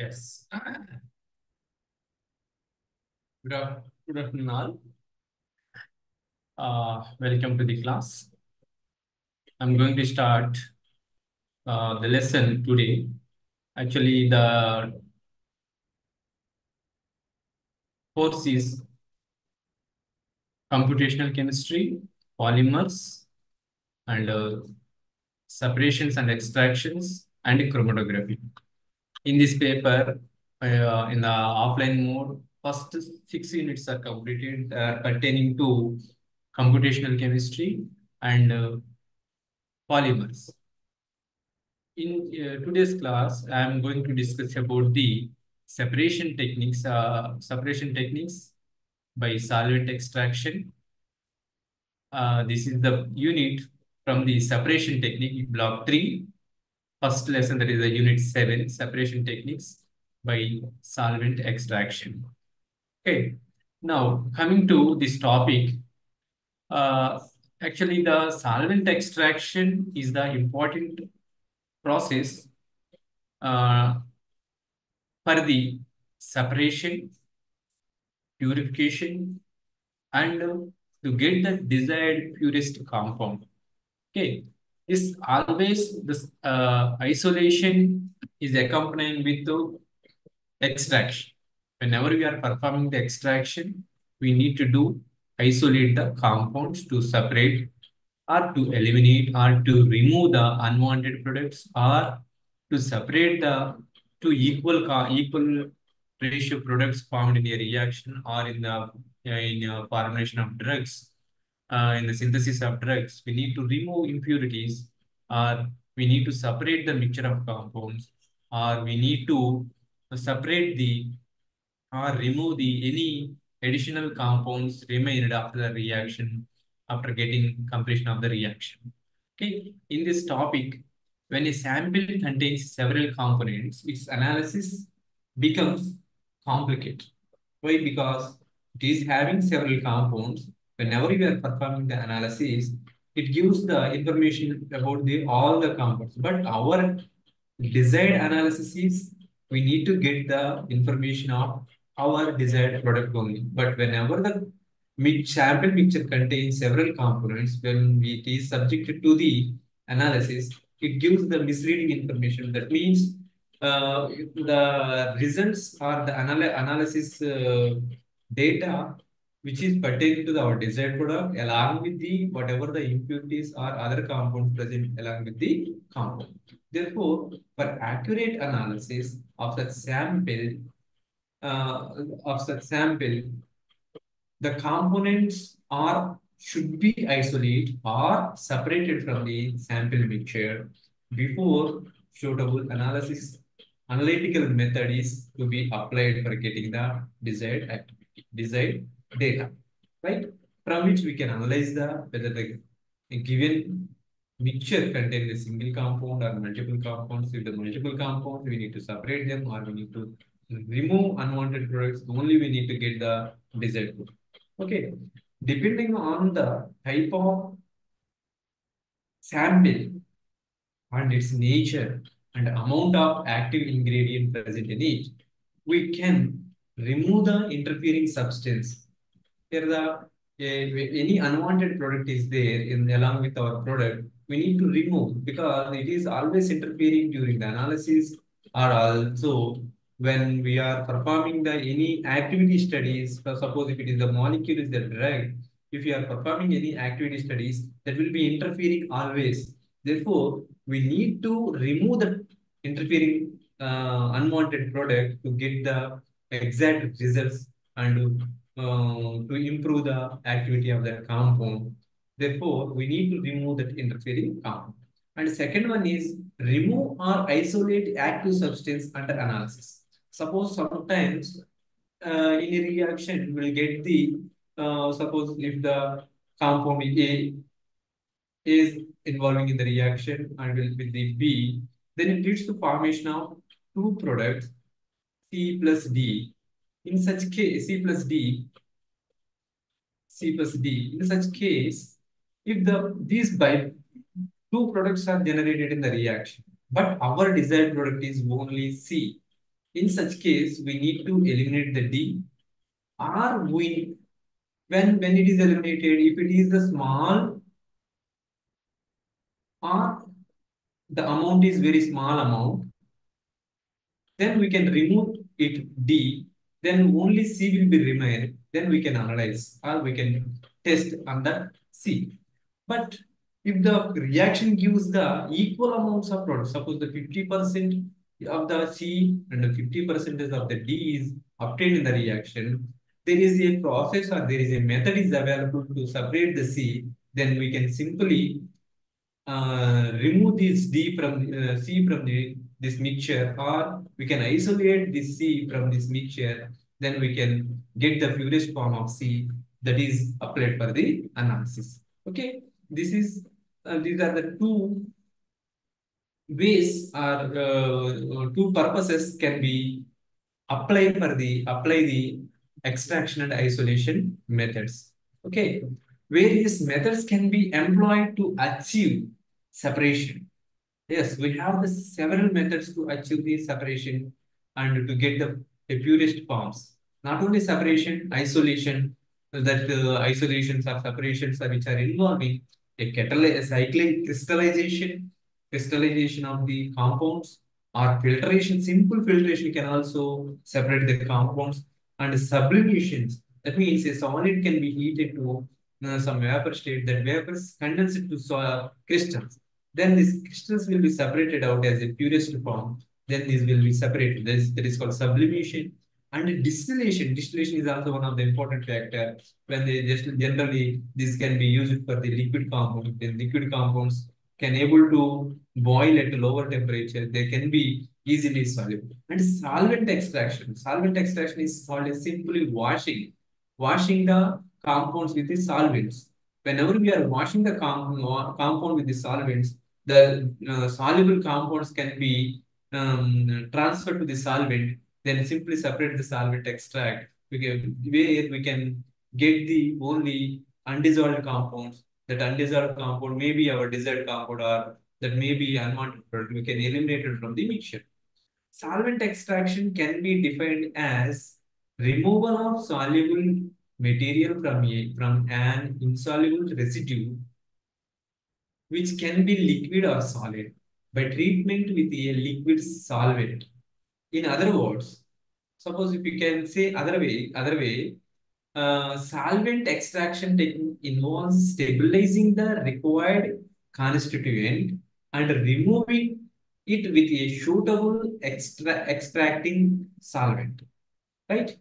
Yes. Good afternoon, all. Welcome to the class. I'm going to start the lesson today. Actually, the course is computational chemistry, polymers, and separations and extractions, and chromatography. In this paper, in the offline mode, first 6 units are completed, pertaining to computational chemistry and polymers. In today's class, I am going to discuss about the separation techniques by solvent extraction. This is the unit from the separation technique, block 3. First lesson, that is the unit 7, separation techniques by solvent extraction. Okay. Now, coming to this topic, uh, actually the solvent extraction is the important process uh, for the separation, purification, and to get the desired purest compound. Okay, this isolation is accompanied with the extraction. Whenever we are performing the extraction, we need to do isolate the compounds to separate or to eliminate or to remove the unwanted products or to separate the two equal ratio products found in a reaction or in the formulation of drugs, in the synthesis of drugs. We need to remove impurities, or we need to separate the mixture of compounds, or we need to separate the or remove the any additional compounds remained after the reaction, after getting completion of the reaction. Okay, in this topic, when a sample contains several components, its analysis becomes complicated. Why? Because it is having several compounds. Whenever we are performing the analysis, it gives the information about the all the compounds. But our desired analysis is we need to get the information of our desired product only. But whenever the sample mixture contains several components, when it is subjected to the analysis, it gives the misleading information. That means the results or the analysis data which is pertaining to our desired product along with the whatever the impurities or other compounds present along with the compound. Therefore, for accurate analysis of the uh, sample, the components are should be isolated or separated from the sample mixture before suitable analytical method is to be applied for getting the desired data, right? From which we can analyze the whether the given mixture contains a single compound or multiple compounds. If the multiple compounds, we need to separate them or we need to remove unwanted products. Only we need to get the desired product. Okay. Depending on the type of sample and its nature and amount of active ingredient present in it, we can remove the interfering substance. Here any unwanted product is there in along with our product, we need to remove because it is always interfering during the analysis, or also when we are performing the any activity studies. Suppose if it is the molecule is the drug, if you are performing any activity studies, that will be interfering always. Therefore, we need to remove the interfering unwanted product to get the exact results and to improve the activity of that compound. Therefore, we need to remove that interfering compound. And second one is remove or isolate active substance under analysis. Suppose sometimes in a reaction we'll get the suppose if the compound A is involving in the reaction and will with the B, then it leads to formation of two products C plus D. In such case, C plus D. In such case, if these by two products are generated in the reaction, but our desired product is only C, In such case, we need to eliminate the D, or we when it is eliminated, if it is the small or the amount is very small amount, then we can remove it D, then only C will be remain, then we can analyze or we can test on the C. But if the reaction gives the equal amounts of product, suppose the 50% of the C and the 50% of the D is obtained in the reaction, there is a process or there is a method is available to separate the C, then we can simply remove this D from C from this mixture, or we can isolate this C from this mixture, then we can get the purest form of C that is applied for the analysis. Okay, this is these are the two ways or two purposes can be apply the extraction and isolation methods. Okay, various methods can be employed to achieve separation. Yes, we have the several methods to achieve the separation and to get the purest forms. Not only separation, isolation, that isolations or separations are which are involving a cyclic crystallization of the compounds, or filtration. Simple filtration can also separate the compounds, and sublimations. That means a solid can be heated to some vapor state. That vapors condense it to crystals, then these crystals will be separated out as a purest form. Then these will be separated. That is called sublimation. And distillation. Distillation is also one of the important factor. When they just generally this can be used for the liquid compound. The liquid compounds can able to boil at a lower temperature. They can be easily soluble. And solvent extraction. Solvent extraction is called as simply washing the compounds with the solvents. Whenever we are washing the compound with the solvents, the soluble compounds can be transferred to the solvent, then simply separate the solvent extract, where we can get the only undissolved compounds. That undissolved compound may be our desired compound, or that may be unwanted product. We can eliminate it from the mixture. Solvent extraction can be defined as removal of soluble material from an insoluble residue, which can be liquid or solid, by treatment with a liquid solvent. In other words, suppose if you can say other way, solvent extraction technique involves stabilizing the required constituent and removing it with a suitable extracting solvent. Right?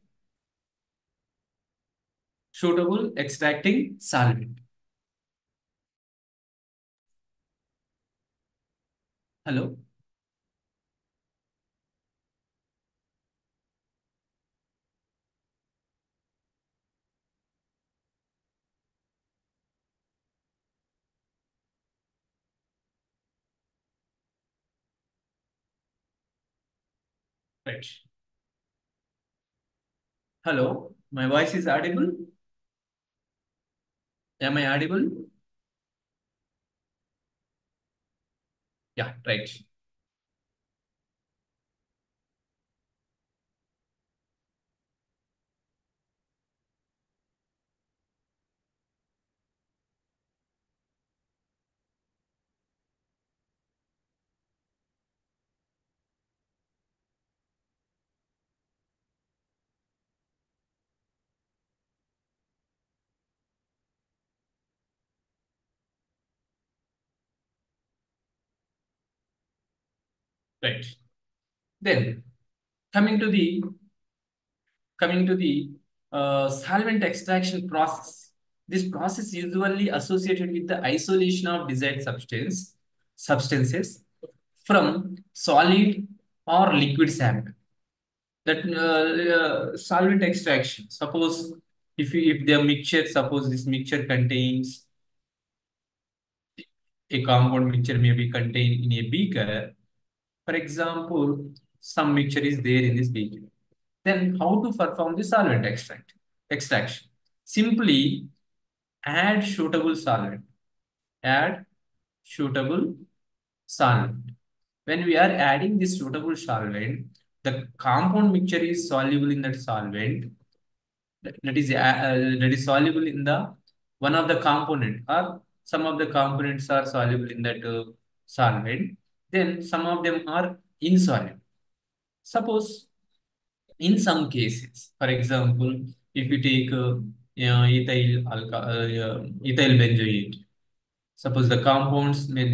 Suitable extracting solvent. Hello? Right. Hello? My voice is audible? Am I audible? Yeah, right. Right. Then coming to the coming to the solvent extraction process. This process is usually associated with the isolation of desired substances from solid or liquid sample. That solvent extraction. Suppose if the mixture, suppose this mixture contains a compound mixture may be contained in a beaker. For example, some mixture is there in this beaker. Then how to perform the solvent extraction? Simply add suitable solvent. Add suitable solvent. When we are adding this suitable solvent, the compound mixture is soluble in that solvent, that is soluble in the one of the component, or some of the components are soluble in that solvent, then some of them are insoluble. Suppose in some cases, for example, if you take ethyl benzoate, suppose the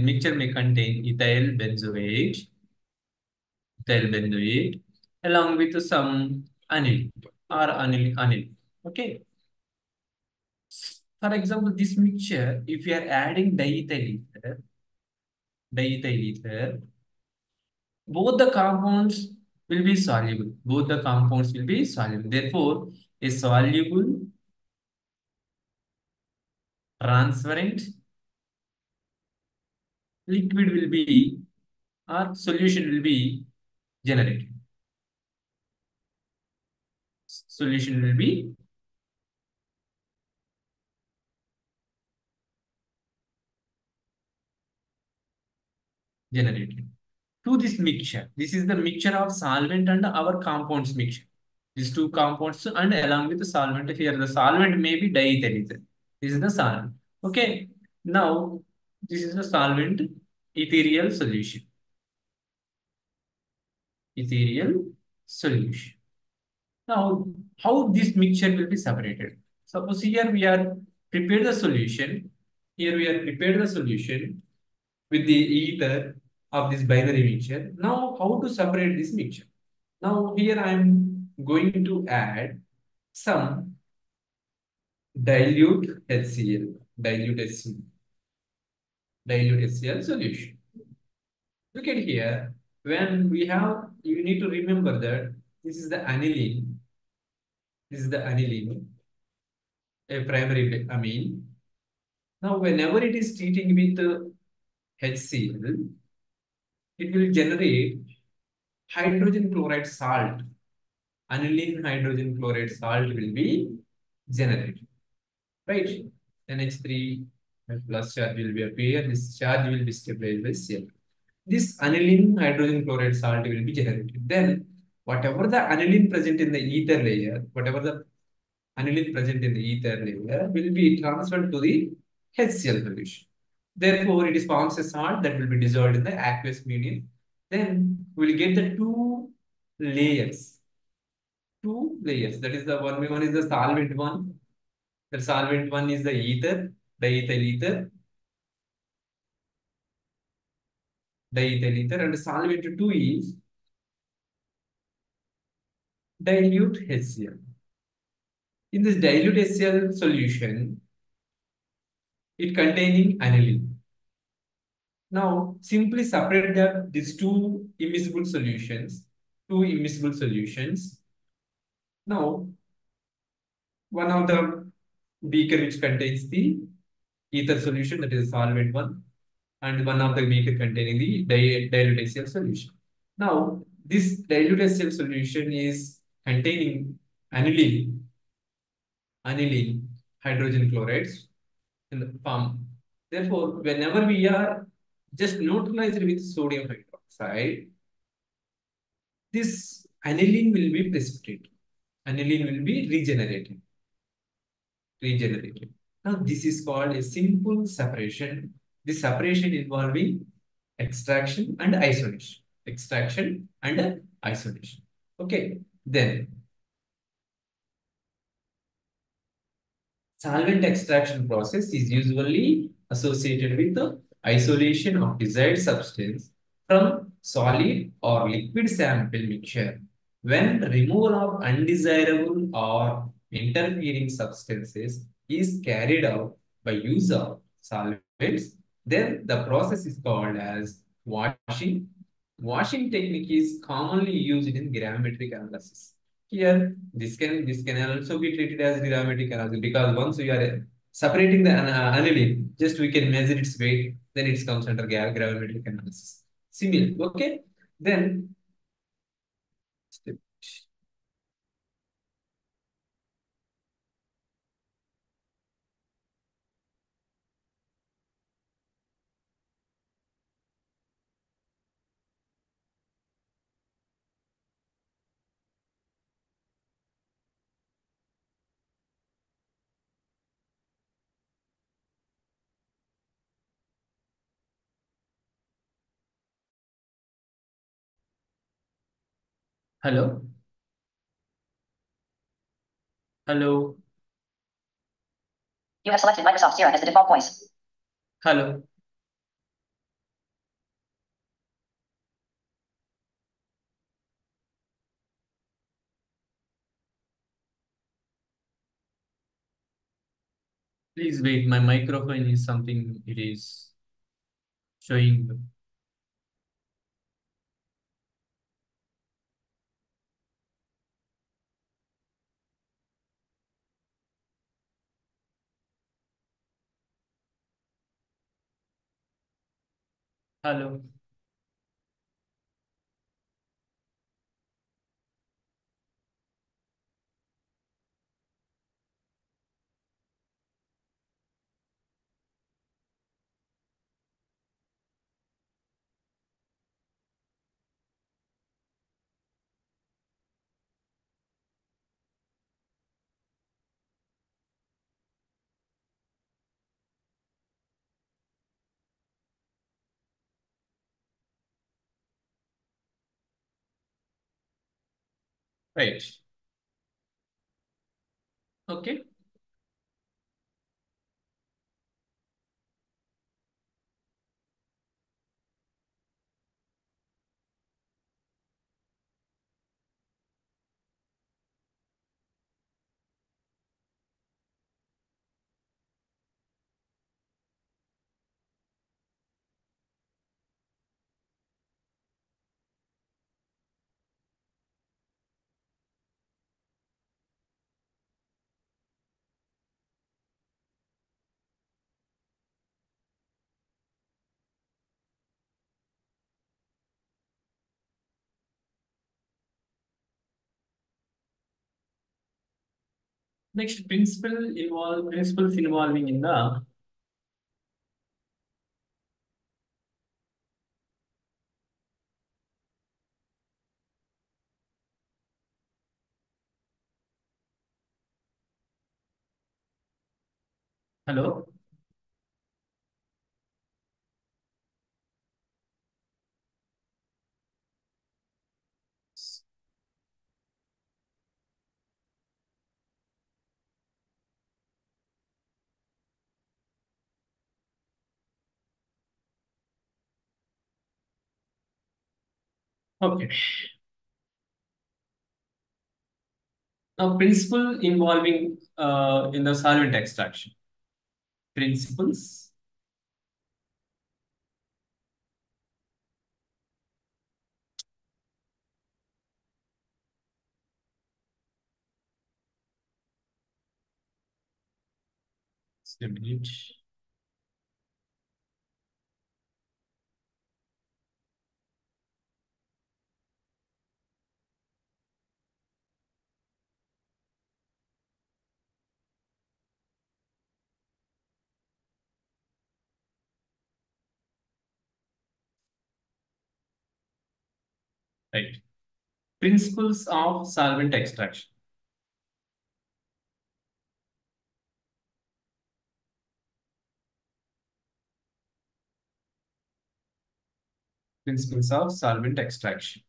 mixture may contain ethyl benzoate along with some anil anil. Okay. For example, this mixture, if you are adding diethyl ether, both the compounds will be soluble. Both the compounds will be soluble. Therefore, a soluble, transparent liquid will be, or solution will be generated. Solution will be generated. To this mixture, this is the mixture of solvent and our compounds mixture. These two compounds and along with the solvent here, the solvent may be diethyl ether. This is the solvent. Okay. Now, this is the solvent ethereal solution. Ethereal solution. Now, how this mixture will be separated? Suppose here we are prepared the solution. Here we are prepared the solution with the ether of this binary mixture. Now, how to separate this mixture? Now, here I am going to add some dilute HCl, dilute HCl solution. Look at here. When we have, you need to remember that this is the aniline. This is the aniline, a primary amine. Now, whenever it is treating with HCl, it will generate hydrogen chloride salt. Aniline hydrogen chloride salt will be generated, right? NH3 plus charge will be appear. This charge will be stabilized by Cl. This aniline hydrogen chloride salt will be generated. Then, whatever the aniline present in the ether layer, whatever the aniline present in the ether layer will be transferred to the HCl solution. Therefore, it is forms a salt that will be dissolved in the aqueous medium. Then we will get the layers. Two layers. That is the one is the solvent one. The solvent one is the ether, diethyl ether, and the solvent two is dilute HCl. In this dilute HCl solution, it containing aniline. Now, simply separate these two immiscible solutions. Now, one of the beaker which contains the ether solution, that is solvent one, and one of the beaker containing the dilute HCl solution. Now, this dilute HCl solution is containing aniline hydrogen chlorides in the form. Therefore, whenever we are just neutralized with sodium hydroxide, this aniline will be precipitated. Aniline will be regenerated. Now, this is called a simple separation. This separation involving extraction and isolation. Extraction and isolation. Okay. Then, solvent extraction process is usually associated with the isolation of desired substance from solid or liquid sample mixture. When removal of undesirable or interfering substances is carried out by use of solvents, then the process is called as washing. Washing technique is commonly used in gravimetric analysis. Here, this can also be treated as gravimetric analysis because once we are separating the aniline, just we can measure its weight, then it comes under gravimetric analysis. Similar, okay? Then, Hello, hello, You have selected Microsoft Sierra as the default voice. hello. Please wait. My microphone is something. It is showing. Hello. Right. Okay. Next, principles involving in the hello. Okay. Now, principle involving in the solvent extraction. Principles. Just a minute. Right. Principles of solvent extraction. Principles of solvent extraction.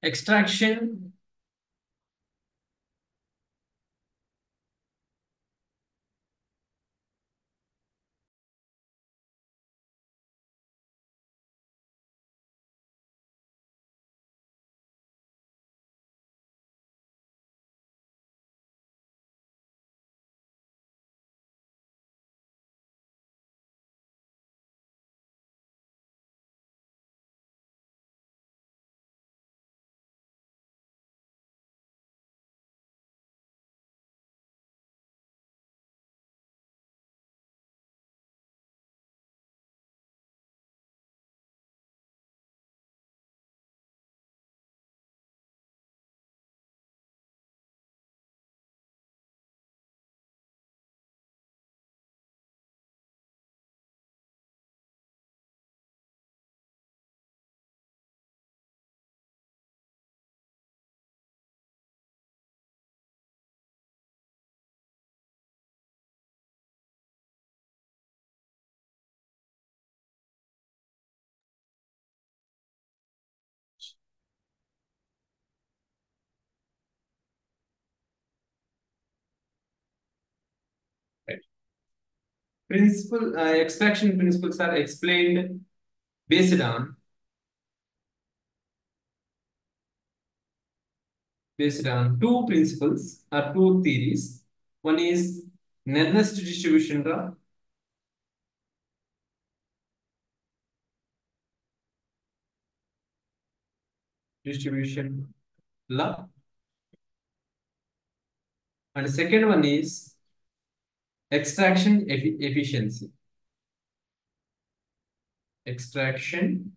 Extraction. Extraction principles are explained based on two principles or two theories. One is Nernst distribution law. Distribution law. And the second one is extraction efficiency. Extraction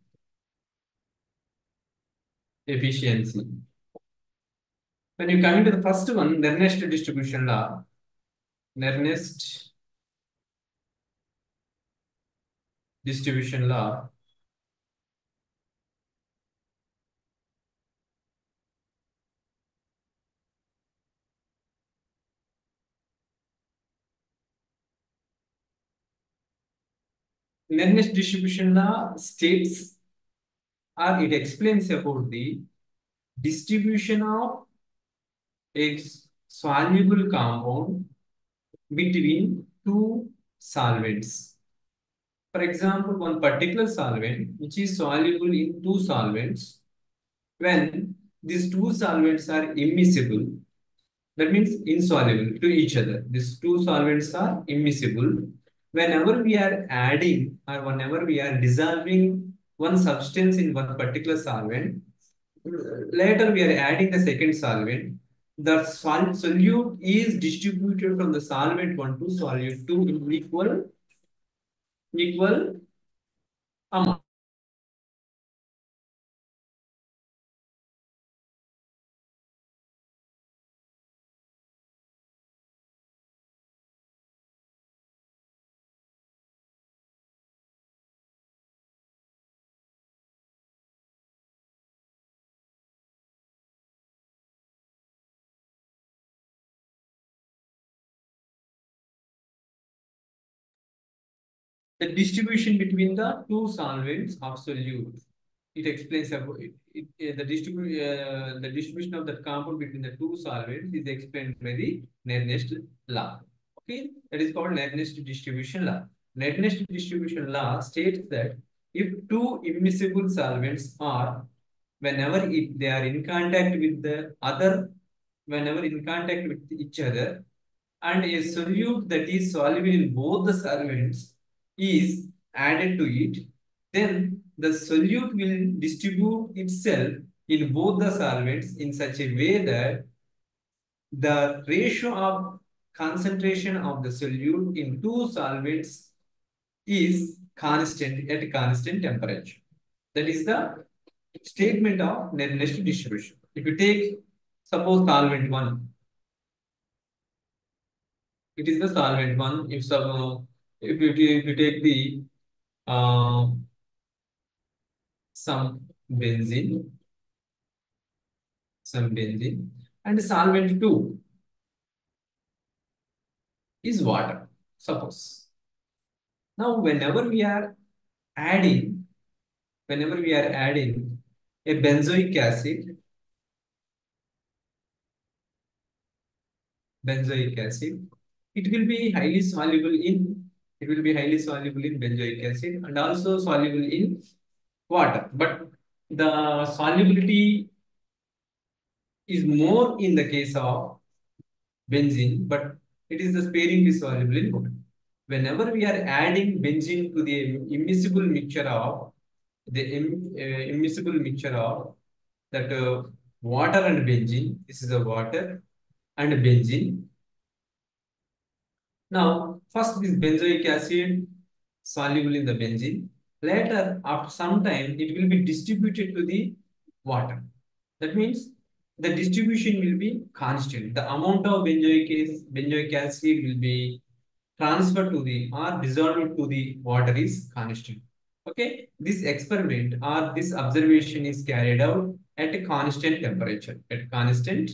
efficiency. When you come into the first one, Nernst distribution law, Nernst distribution law. Nernst distribution law states or it explains about the distribution of a soluble compound between two solvents. For example, one particular solvent which is soluble in two solvents, when these two solvents are immiscible, that means insoluble to each other. These two solvents are immiscible. Whenever we are adding or whenever we are dissolving one substance in one particular solvent, later we are adding the second solvent. The solute is distributed from the solvent 1 to solute 2 in equal amount. The distribution between the two solvents of solute. It explains about the distribution of the compound between the two solvents is explained by the Nernst law. Okay, that is called Nernst distribution law. Nernst distribution law states that if two immiscible solvents are, they are in contact with the other, whenever in contact with each other, and a solute that is soluble in both the solvents is added to it, then the solute will distribute itself in both the solvents in such a way that the ratio of concentration of the solute in two solvents is constant at constant temperature. That is the statement of Nernst distribution. If you take, suppose solvent 1, it is the solvent 1. If you take the uh, some benzene, and solvent 2 is water, suppose. Now, adding, whenever we are adding a benzoic acid, it will be highly soluble in, benzoic acid and also soluble in water. But the solubility is more in the case of benzene, but it is the sparingly soluble in water. Whenever we are adding benzene to the immiscible mixture of that water and benzene, this is a water and benzene. Now, first this benzoic acid soluble in the benzene. Later, after some time, it will be distributed to the water. That means the distribution will be constant. The amount of benzoic acid will be transferred to the or dissolved to the water is constant. Okay, this experiment or this observation is carried out at a constant temperature. At constant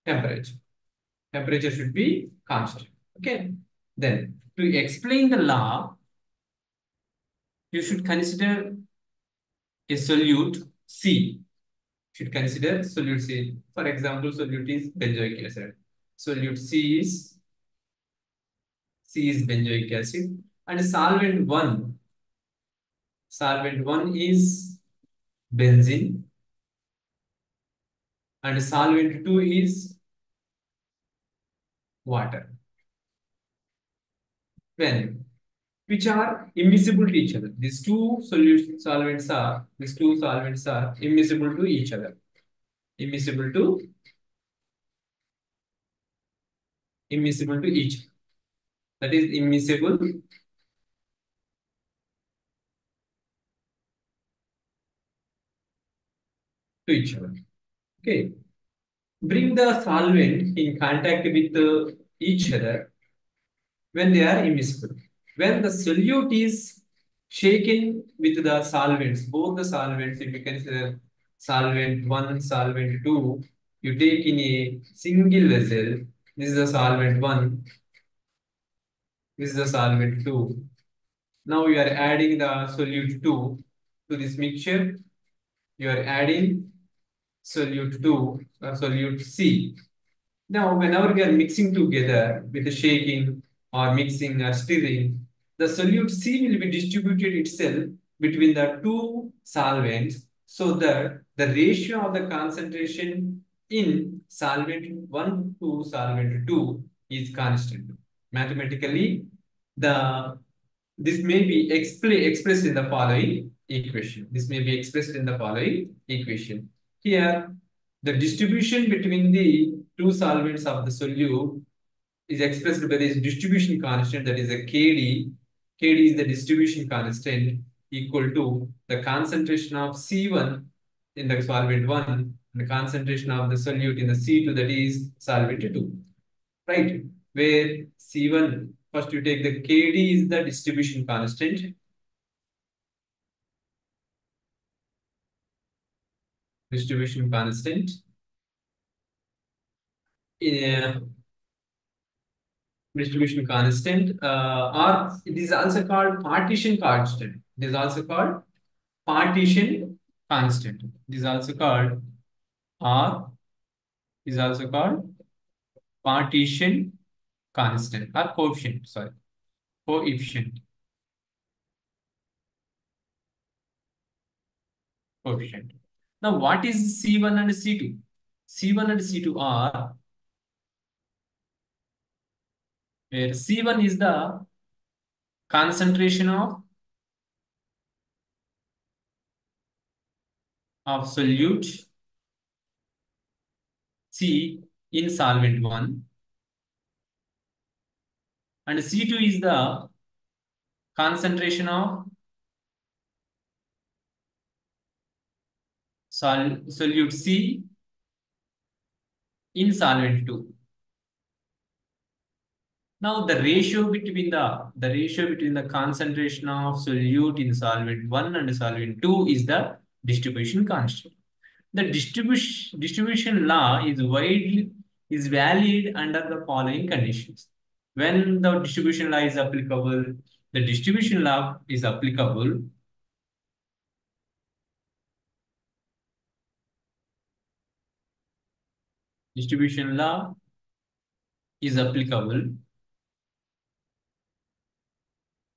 temperature, temperature should be constant. Okay, then to explain the law, you should consider a solute C. Should consider solute C. For example, solute is benzoic acid. Solute C is C is benzoic acid. And solvent one is benzene. And solvent two is water. When which are immiscible to each other. These two solvents are immiscible to each other. Immiscible to immiscible to each. That is immiscible to each other. Okay. Bring the solvent in contact with each other when they are immiscible. When the solute is shaken with the solvents, both the solvents, if you consider solvent 1, solvent 2, you take in a single vessel, this is the solvent 1, this is the solvent 2. Now you are adding the solute 2 to this mixture. You are adding solute 2, solute C. Now, whenever we are mixing together with the shaking or mixing or stirring, the solute C will be distributed itself between the two solvents so that the ratio of the concentration in solvent 1 to solvent 2 is constant. Mathematically, the this may be expressed in the following equation. This may be expressed in the following equation. Here, the distribution between the two solvents of the solute is expressed by this distribution constant, that is a Kd. Kd is the distribution constant equal to the concentration of C1 in the solvent 1 and the concentration of the solute in the C2, that is solvent 2. Right? Where C1, first you take the Kd is the distribution constant. Distribution constant. Distribution constant, or it is also called partition constant. It is also called partition constant. It is also called R is also called partition constant or coefficient. Sorry, coefficient. Coefficient. Now, what is C1 and C2? C1 and C2 are where C1 is the concentration of solute C in solvent 1, and C2 is the concentration of solute C in solvent 2. Now the ratio between the concentration of solute in solvent 1 and solvent 2 is the distribution constant. The distribution law is valid under the following conditions. When the distribution law is applicable, the distribution law is applicable distribution law is applicable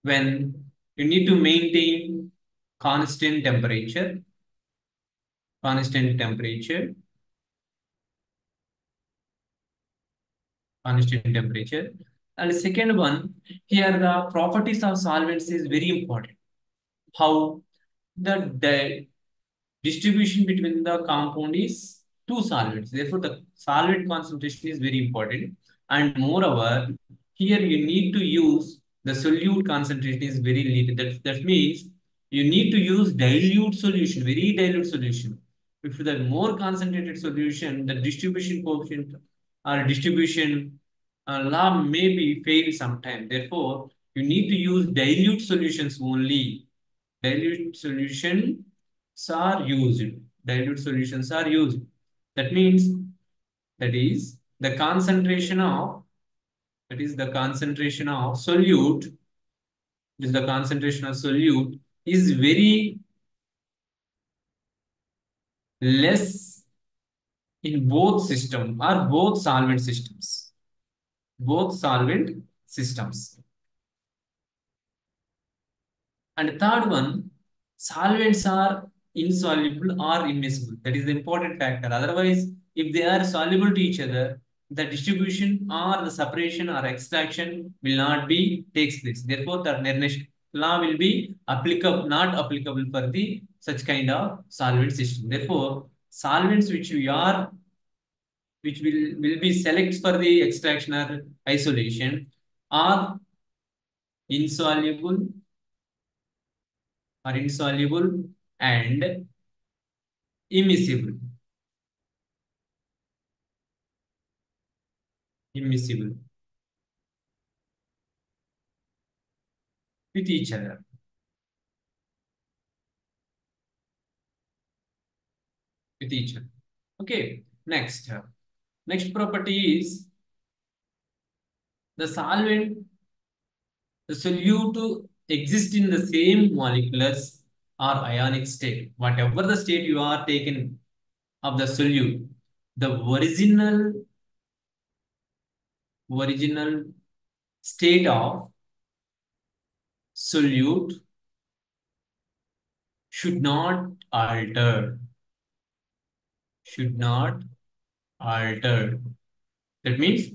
when you need to maintain constant temperature, constant temperature, constant temperature. And the second one, here the properties of solvents is very important. How the distribution between the compound is two solvents. Therefore, the solvent concentration is very important. And moreover, here you need to use the solute concentration is very little. That means you need to use dilute solution, very dilute solution. If the more concentrated solution, the distribution coefficient or distribution law may be failed sometime. Therefore, you need to use dilute solutions only. Dilute solutions are used. Dilute solutions are used. That means that is the concentration of solute. Is the concentration of solute is very less in both system or both solvent systems. Both solvent systems. And third one, solvents are insoluble or immiscible. That is the important factor. Otherwise, if they are soluble to each other, the distribution or the separation or extraction will not be takes place. Therefore, the Nernst law will be applicable, not applicable for the such kind of solvent system. Therefore, solvents which will be select for the extraction or isolation are insoluble insoluble and immiscible. Immiscible with each other. With each other. Okay. Next property is the solvent, the solute exist in the same molecular or ionic state. Whatever the state you are taken of the solute, the original state of solute should not alter. Should not alter. That means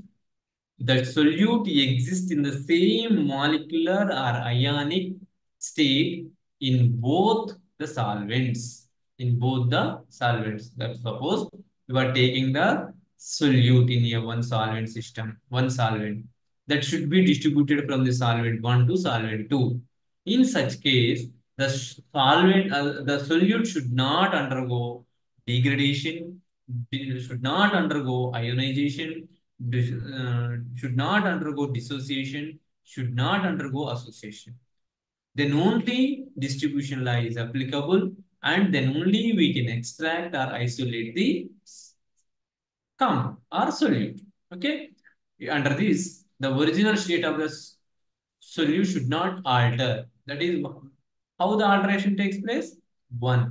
the solute exists in the same molecular or ionic state in both the solvents. In both the solvents. That suppose you are taking the solute in a one solvent system, one solvent that should be distributed from the solvent 1 to solvent 2. In such case, the solute should not undergo degradation, should not undergo ionization, should not undergo dissociation, should not undergo association. Then only distribution law is applicable, and then only we can extract or isolate the compound or solute. Okay. Under this, the original state of the solute should not alter. That is how the alteration takes place.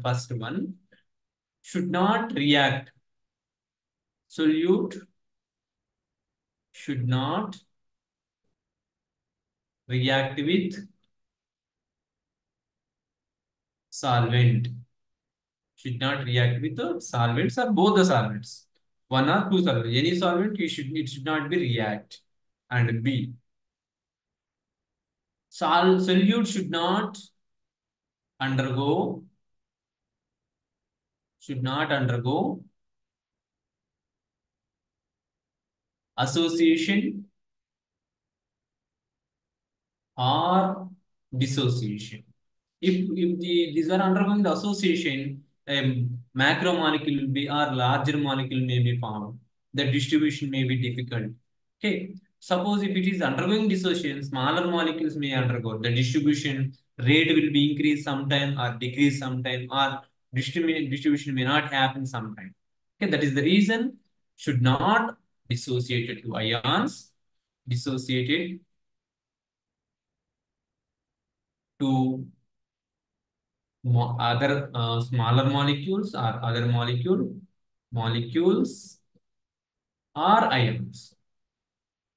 First one should not react. Solute should not react with solvent. Should not react with the solvents or both the solvents. One or two solvents. Any solvent, it should not be react. And B. Solute undergo should not undergo association or dissociation. If these are undergoing the association, a macromolecule will be or larger molecule may be formed. The distribution may be difficult. Okay. Suppose if it is undergoing dissociation, smaller molecules may undergo. The distribution rate will be increased sometime or decrease sometime, or distribution may not happen sometime. Okay, that is the reason should not dissociate to ions, dissociated to other smaller molecules or other molecules or ions.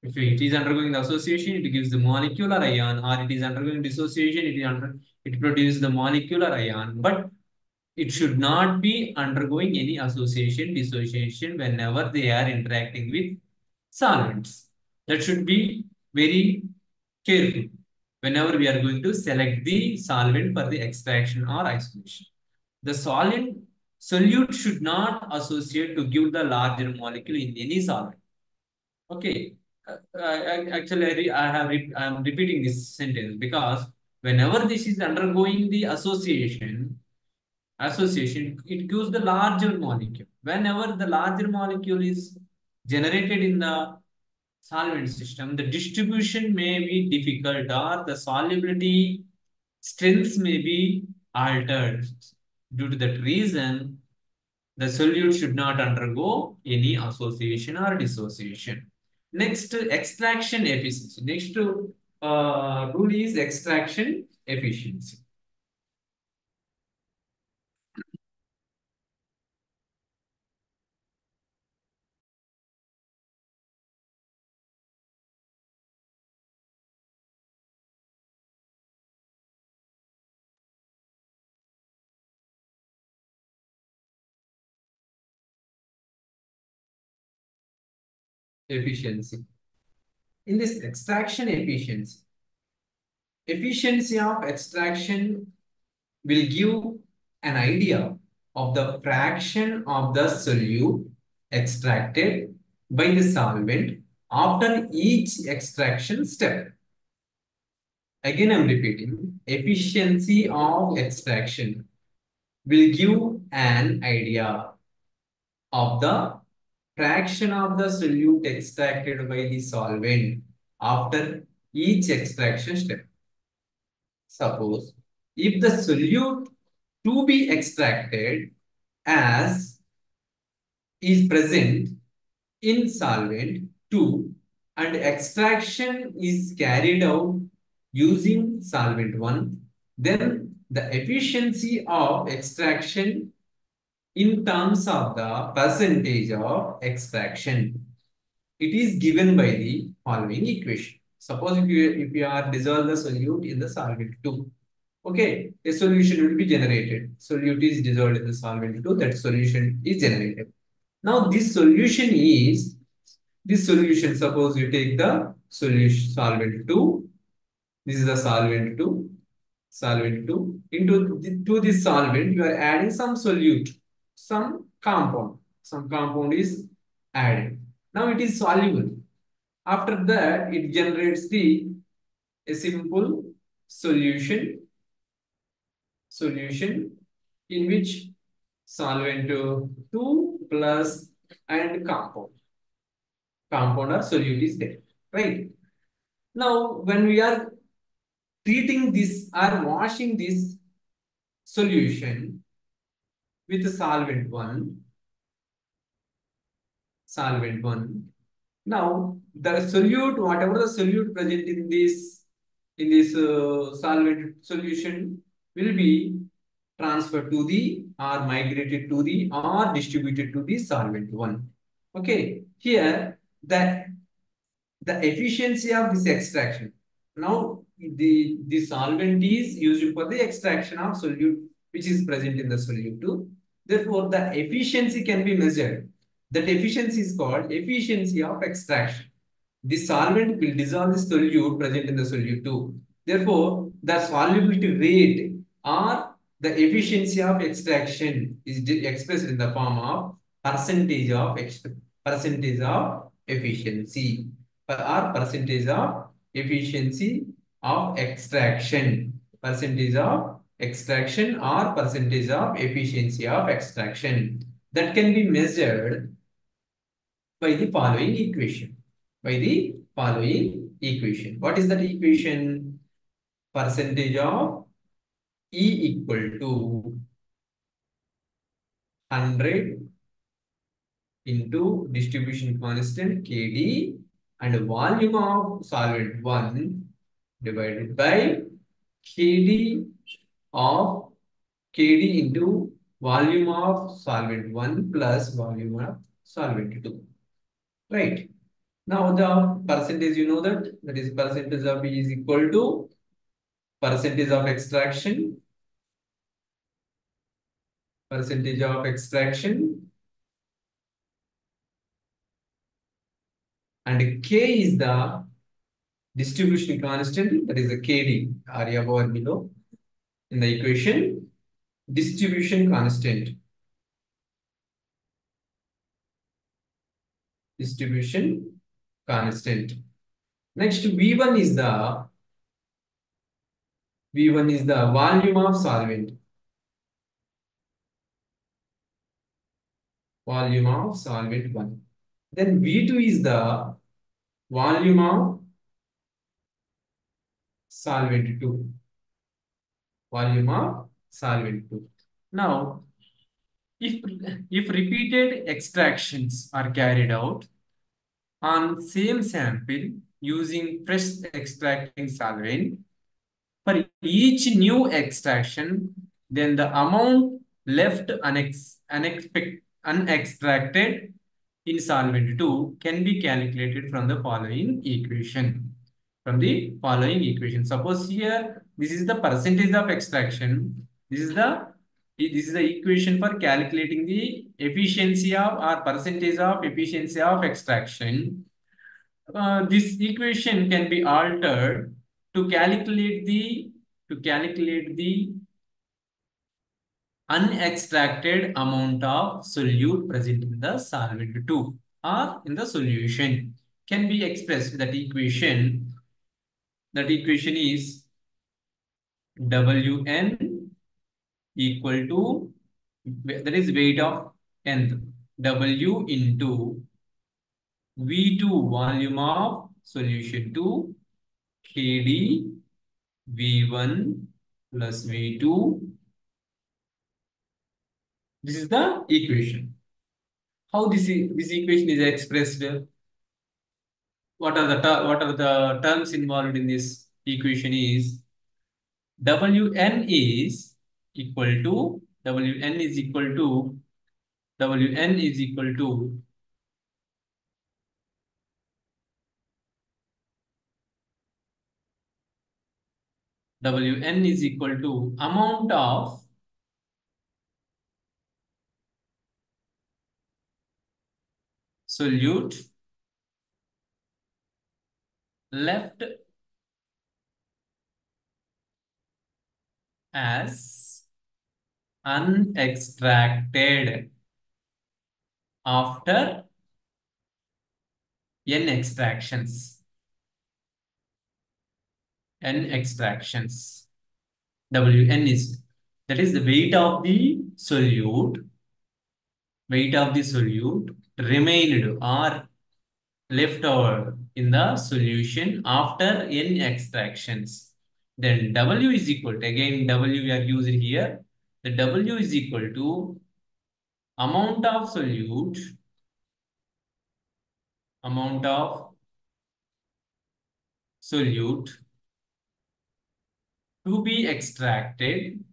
If it is undergoing the association, it gives the molecular ion, or it is undergoing dissociation, it produces the molecular ion. But it should not be undergoing any association, dissociation whenever they are interacting with solvents. That should be very careful whenever we are going to select the solvent for the extraction or isolation. The solute should not associate to give the larger molecule in any solvent. Okay. Actually, I am repeating this sentence because whenever this is undergoing the association, it gives the larger molecule. Whenever the larger molecule is generated in the solvent system, the distribution may be difficult or the solubility strengths may be altered. Due to that reason, the solute should not undergo any association or dissociation. Next, extraction efficiency. Next rule is extraction efficiency. efficiency. In this extraction efficiency, efficiency of extraction will give an idea of the fraction of the solute extracted by the solvent after each extraction step. Again, I'm repeating, efficiency of extraction will give an idea of the fraction of the solute extracted by the solvent after each extraction step. Suppose if the solute to be extracted as is present in solvent 2 and extraction is carried out using solvent 1, then the efficiency of extraction in terms of the percentage of extraction, it is given by the following equation. Suppose if you are dissolve the solute in the solvent 2, okay, a solution will be generated. Solute is dissolved in the solvent 2, that solution is generated. Now this solution, suppose you take the solution solvent 2, this is the solvent 2, to this solvent you are adding some solute, some compound is added. Now it is soluble. After that, it generates a simple solution, in which solvent 2 plus and compound or solute is there, right? Now, when we are treating this or washing this solution with solvent 1, now the solute, whatever the solute present in this solvent solution will be transferred to the or migrated to the or distributed to the solvent 1. Okay, here the efficiency of this extraction. Now, the solvent is used for the extraction of solute which is present in the solute too. Therefore, the efficiency can be measured. That efficiency is called efficiency of extraction. The solvent will dissolve the solute present in the solute too. Therefore, the solubility rate or the efficiency of extraction is expressed in the form of percentage of efficiency or percentage of efficiency of extraction, percentage of extraction or percentage of efficiency of extraction, that can be measured by the following equation. What is that equation? Percentage of E equal to 100 into distribution constant Kd and volume of solvent 1 divided by Kd of Kd into volume of solvent 1 plus volume of solvent 2. Right. Now the percentage, you know that is percentage of E is equal to percentage of extraction, and K is the distribution constant, that is the Kd, area over below in the equation, distribution constant. Next, V1 is the volume of solvent. Volume of solvent 1. Then V2 is the volume of solvent 2. Now, if repeated extractions are carried out on same sample using fresh extracting solvent, for each new extraction, then the amount left unextracted in solvent 2 can be calculated from the following equation. Suppose here, this is the percentage of extraction. This is the equation for calculating the efficiency of or percentage of efficiency of extraction. this equation can be altered to calculate the unextracted amount of solute present in the solvent 2 or in the solution. Can be expressed that equation is Wn equal to, that is weight of nth, W into V2 volume of solution 2 Kd V1 plus V2. This is the equation. How this equation is expressed? What are the terms involved in this equation is Wn is equal to Wn is equal to Wn is equal to Wn is equal to amount of solute left as unextracted after n extractions. N extractions. Wn is, that is the weight of the solute remained or left over in the solution after n extractions. Then W is equal to, again W we are using here, the W is equal to amount of solute to be extracted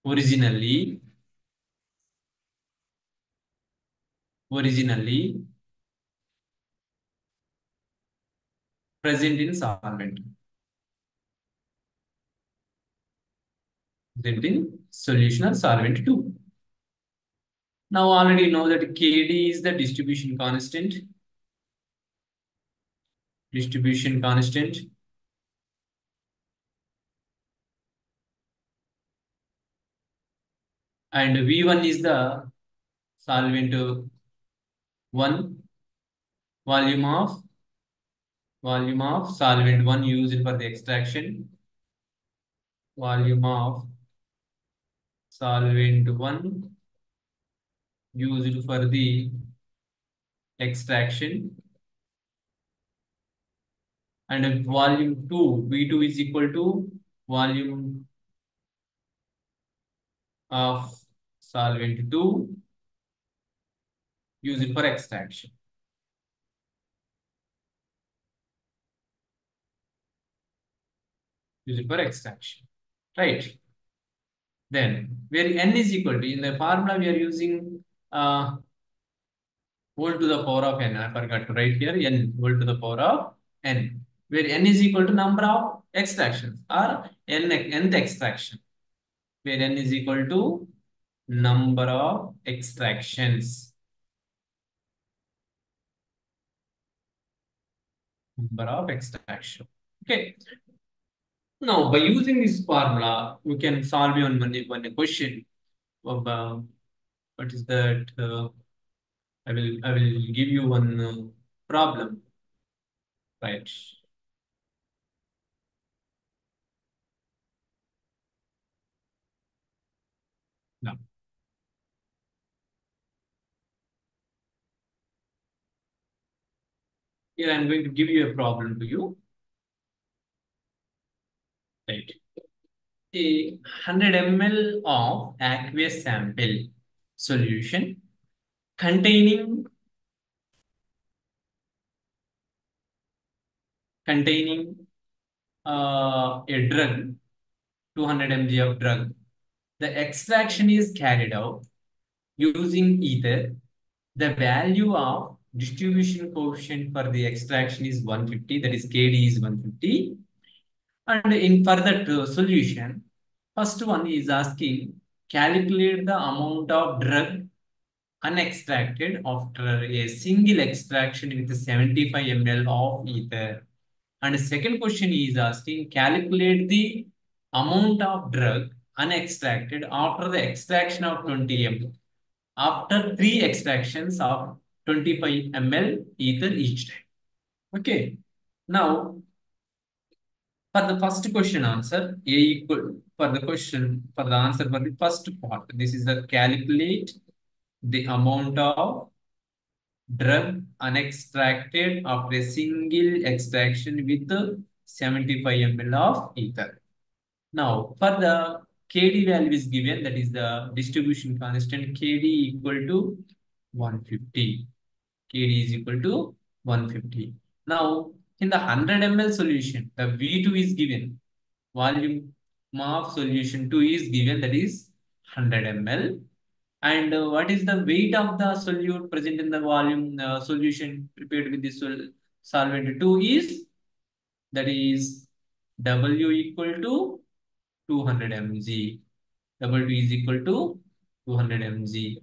originally present in solvent, present in solution or solvent 2. Now already know that Kd is the distribution constant, and V1 is the solvent 1, volume of solvent 1 used for the extraction, volume of solvent 1 used for the extraction, and volume 2, V2 is equal to volume of solvent 2 used for extraction. Right? Then, where n is equal to, in the formula we are using whole to the power of n. I forgot to write here n whole to the power of n, where n is equal to number of extractions or nth extraction, where n is equal to number of extractions. Okay. Now, by using this formula, we can solve one question of what is that? I will give you one problem, right? Now, here I'm going to give you a problem to you, right? A 100 ml of aqueous sample solution containing a drug, 200 mg of drug. The extraction is carried out using either the value of distribution coefficient for the extraction is 150, that is Kd is 150. And in further solution, first one is asking calculate the amount of drug unextracted after a single extraction with 75 ml of ether. And second question is asking calculate the amount of drug unextracted after the extraction of 20 ml after three extractions of 25 ml ether each time. Okay. Now, for the first question answer, A equal for the question for the answer for the first part. This is the calculate the amount of drug unextracted after a single extraction with 75 ml of ether. Now, for the KD value is given, that is the distribution constant KD equal to 150. KD is equal to 150. Now, in the 100 ml solution, the V2 is given. Volume of solution 2 is given, that is 100 ml. And what is the weight of the solute present in the volume solution prepared with this solvent 2 is, that is W equal to 200 mg. W is equal to 200 mg.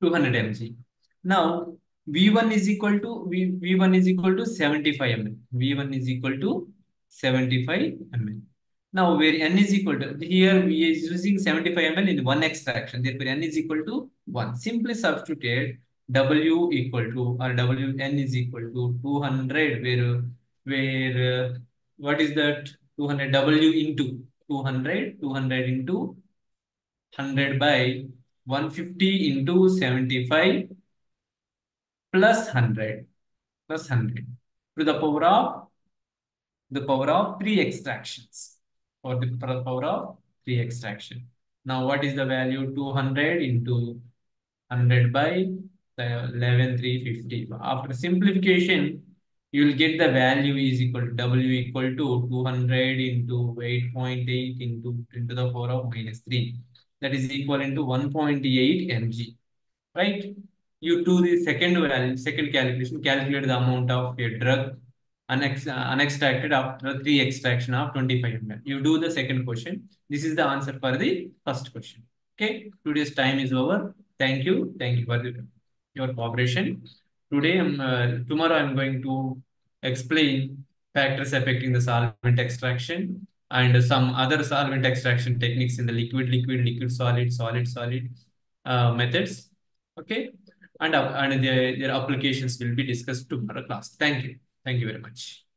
200 mg. Now V1 is equal to V1 is equal to 75 ml. V1 is equal to 75 ml. Now where n is equal to, here we is using 75 ml in one extraction. Therefore n is equal to 1. Simply substitute W equal to, or Wn is equal to 200, where what is that? 200 W into 200 into 100 by 150 into 75 plus 100 to the power of 3 extractions, or the power of 3 extraction. Now what is the value? 200 into 100 by 11,350. After simplification, you will get the value is equal to W equal to 200 into 8.8 into 10 to the power of minus 3. That is equal into 1.8 mg. Right? You do the second value, second calculation, calculate the amount of a drug unextracted after 3 extraction of 25 ml. You do the second question. This is the answer for the first question. Okay, today's time is over. Thank you. Thank you for your cooperation. Tomorrow I'm going to explain factors affecting the solvent extraction and some other solvent extraction techniques in the liquid, solid methods. Okay, and their applications will be discussed tomorrow class. Thank you. Thank you very much.